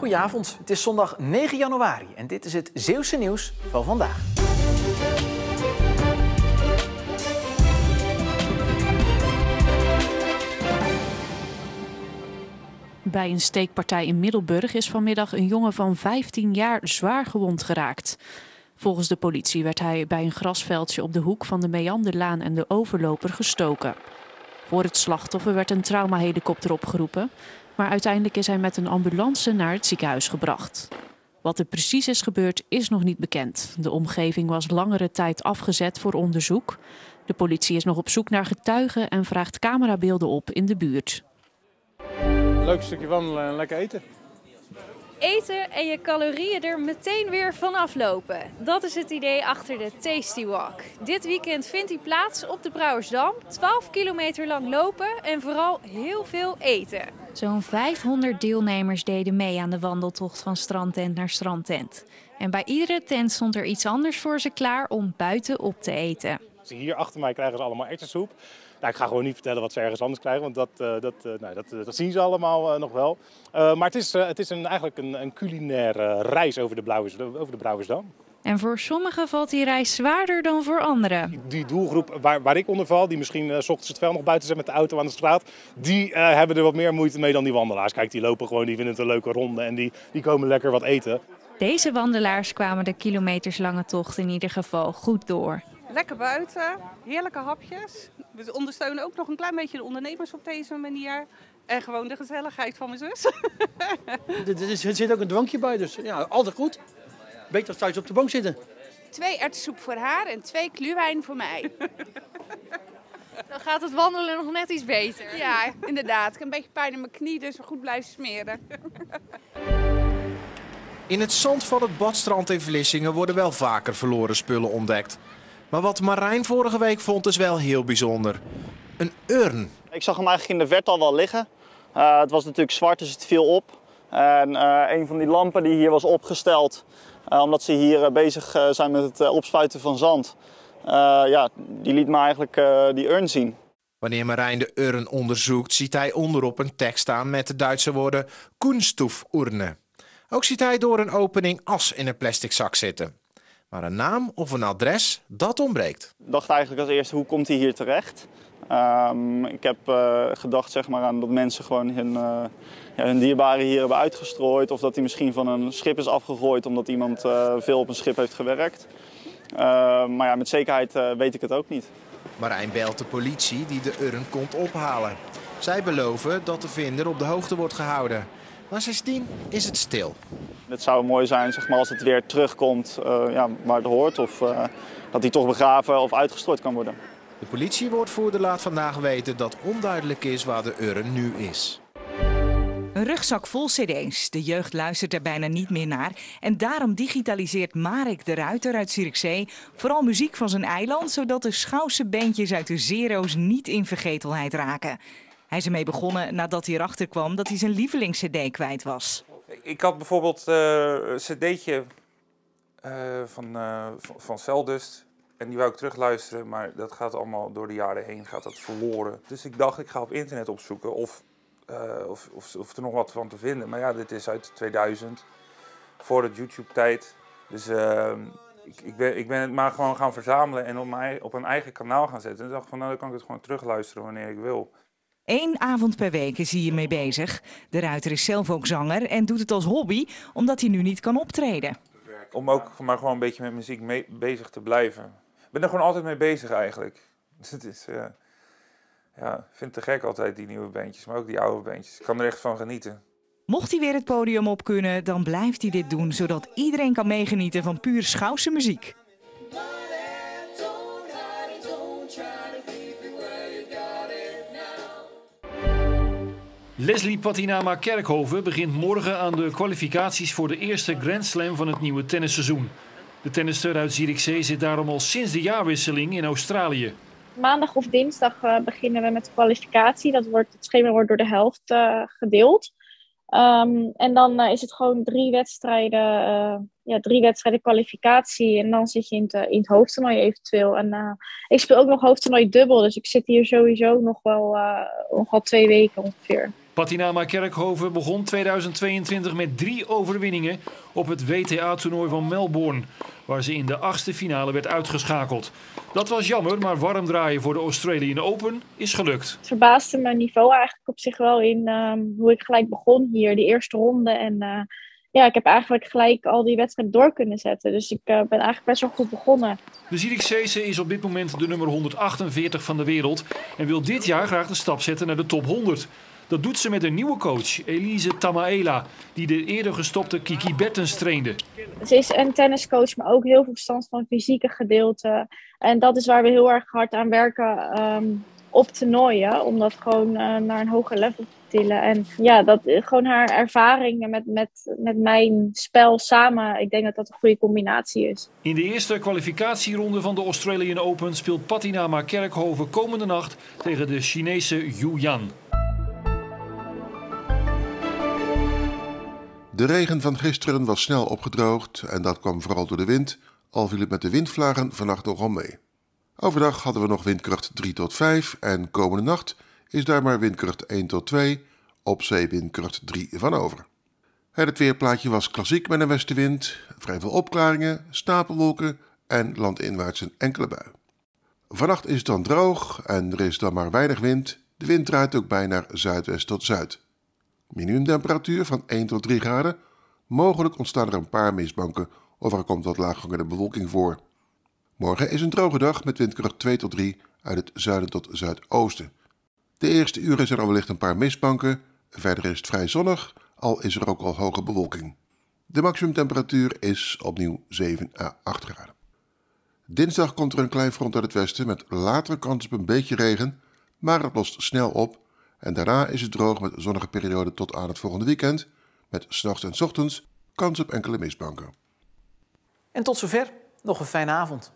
Goedenavond, het is zondag 9 januari en dit is het Zeeuwse nieuws van vandaag. Bij een steekpartij in Middelburg is vanmiddag een jongen van 15 jaar zwaar gewond geraakt. Volgens de politie werd hij bij een grasveldje op de hoek van de Meanderlaan en de Overloper gestoken. Voor het slachtoffer werd een traumahelikopter opgeroepen, maar uiteindelijk is hij met een ambulance naar het ziekenhuis gebracht. Wat er precies is gebeurd is nog niet bekend. De omgeving was langere tijd afgezet voor onderzoek. De politie is nog op zoek naar getuigen en vraagt camerabeelden op in de buurt. Leuk stukje wandelen en lekker eten. Eten en je calorieën er meteen weer vanaf lopen. Dat is het idee achter de Tasty Walk. Dit weekend vindt die plaats op de Brouwersdam. 12 kilometer lang lopen en vooral heel veel eten. Zo'n 500 deelnemers deden mee aan de wandeltocht van strandtent naar strandtent. En bij iedere tent stond er iets anders voor ze klaar om buiten op te eten. Hier achter mij krijgen ze allemaal erwtensoep. Nou, ik ga gewoon niet vertellen wat ze ergens anders krijgen, want dat zien ze allemaal nog wel. Maar het is eigenlijk een culinaire reis over de Brouwersdam. En voor sommigen valt die reis zwaarder dan voor anderen. Die doelgroep waar ik onder val, die misschien 's ochtends het vuil nog buiten zijn met de auto aan de straat, die hebben er wat meer moeite mee dan die wandelaars. Kijk, die lopen gewoon, die vinden het een leuke ronde en die komen lekker wat eten. Deze wandelaars kwamen de kilometerslange tocht in ieder geval goed door. Lekker buiten, heerlijke hapjes. We ondersteunen ook nog een klein beetje de ondernemers op deze manier. En gewoon de gezelligheid van mijn zus. Er zit ook een drankje bij, dus ja, altijd goed. Beter als thuis op de bank zitten. 2 erwtensoep voor haar en 2 gluwijn voor mij. Dan gaat het wandelen nog net iets beter. Ja, inderdaad. Ik heb een beetje pijn in mijn knie, dus goed blijven smeren. In het zand van het badstrand in Vlissingen worden wel vaker verloren spullen ontdekt. Maar wat Marijn vorige week vond is wel heel bijzonder. Een urn. Ik zag hem eigenlijk in de verte al wel liggen. Het was natuurlijk zwart, dus het viel op. En een van die lampen die hier was opgesteld, omdat ze hier bezig zijn met het opspuiten van zand, die liet me eigenlijk die urn zien. Wanneer Marijn de urn onderzoekt, ziet hij onderop een tekst staan met de Duitse woorden Kunststoffurne. Ook ziet hij door een opening as in een plastic zak zitten. Maar een naam of een adres, dat ontbreekt. Ik dacht eigenlijk als eerste, hoe komt hij hier terecht? Ik heb gedacht zeg maar, aan dat mensen gewoon hun dierbaren hier hebben uitgestrooid. Of dat hij misschien van een schip is afgegooid omdat iemand veel op een schip heeft gewerkt. Maar ja, met zekerheid weet ik het ook niet. Marijn belt de politie die de urn komt ophalen. Zij beloven dat de vinder op de hoogte wordt gehouden. Maar sindsdien is het stil. Het zou mooi zijn zeg maar, als het weer terugkomt waar het hoort. Of dat hij toch begraven of uitgestrooid kan worden. De politiewoordvoerder laat vandaag weten dat onduidelijk is waar de urn nu is. Een rugzak vol cd's. De jeugd luistert er bijna niet meer naar. En daarom digitaliseert Marek de Ruiter uit Zierikzee vooral muziek van zijn eiland, zodat de Schouwse bandjes uit de zero's niet in vergetelheid raken. Hij is ermee begonnen nadat hij erachter kwam dat hij zijn lievelingscd kwijt was. Ik had bijvoorbeeld een cd'tje van Celdust. En die wou ik terugluisteren, maar dat gaat allemaal door de jaren heen gaat dat verloren. Dus ik dacht, ik ga op internet opzoeken of er nog wat van te vinden. Maar ja, dit is uit 2000, voor het YouTube-tijd. Dus ik ben het maar gewoon gaan verzamelen en op een eigen kanaal gaan zetten. En ik dacht van, nou, dan kan ik het gewoon terugluisteren wanneer ik wil. 1 avond per week is hij hiermee bezig. De Ruiter is zelf ook zanger en doet het als hobby, omdat hij nu niet kan optreden. Om ook maar gewoon een beetje met muziek bezig te blijven. Ik ben er gewoon altijd mee bezig eigenlijk. Dus het is, ik vind het te gek altijd, die nieuwe bandjes, maar ook die oude bandjes. Ik kan er echt van genieten. Mocht hij weer het podium op kunnen, dan blijft hij dit doen, zodat iedereen kan meegenieten van puur Schouwse muziek. Leslie Patinama Kerkhoven begint morgen aan de kwalificaties voor de eerste Grand Slam van het nieuwe tennisseizoen. De tennisster uit Zierikzee zit daarom al sinds de jaarwisseling in Australië. Maandag of dinsdag beginnen we met de kwalificatie. Het schema wordt door de helft gedeeld. En dan is het gewoon 3 wedstrijden kwalificatie. En dan zit je in het hoofdtoernooi eventueel. En ik speel ook nog hoofdtoernooi dubbel. Dus ik zit hier sowieso nog wel 2 weken ongeveer. Patinama Kerkhoven begon 2022 met 3 overwinningen op het WTA-toernooi van Melbourne, waar ze in de 8e finale werd uitgeschakeld. Dat was jammer, maar warm draaien voor de Australian Open is gelukt. Het verbaasde mijn niveau eigenlijk op zich wel in hoe ik gelijk begon hier, die eerste ronde. En ik heb eigenlijk gelijk al die wedstrijden door kunnen zetten. Dus ik ben eigenlijk best wel goed begonnen. De Zierikzese is op dit moment de nummer 148 van de wereld en wil dit jaar graag de stap zetten naar de top 100. Dat doet ze met een nieuwe coach, Elise Tamaela, die de eerder gestopte Kiki Bertens trainde. Ze is een tenniscoach, maar ook heel veel verstand van het fysieke gedeelte. En dat is waar we heel erg hard aan werken op toernooien, om dat gewoon naar een hoger level te tillen. En ja, dat gewoon haar ervaring met mijn spel samen, ik denk dat dat een goede combinatie is. In de eerste kwalificatieronde van de Australian Open speelt Patinama Kerkhoven komende nacht tegen de Chinese Yu Yan. De regen van gisteren was snel opgedroogd en dat kwam vooral door de wind, al viel het met de windvlagen vannacht nogal mee. Overdag hadden we nog windkracht 3 tot 5 en komende nacht is daar maar windkracht 1 tot 2, op zee windkracht 3 van over. Het weerplaatje was klassiek met een westenwind, vrij veel opklaringen, stapelwolken en landinwaarts een enkele bui. Vannacht is het dan droog en er is dan maar weinig wind, de wind draait ook bij naar zuidwest tot zuid. Minimumtemperatuur van 1 tot 3 graden. Mogelijk ontstaan er een paar mistbanken of er komt wat laaghangende bewolking voor. Morgen is een droge dag met windkracht 2 tot 3 uit het zuiden tot zuidoosten. De eerste uren is er al wellicht een paar mistbanken. Verder is het vrij zonnig, al is er ook al hoge bewolking. De maximumtemperatuur is opnieuw 7 à 8 graden. Dinsdag komt er een klein front uit het westen met latere kans op een beetje regen, maar het lost snel op. En daarna is het droog met zonnige periode tot aan het volgende weekend, met 's nachts en 's ochtends kans op enkele mistbanken. En tot zover, nog een fijne avond.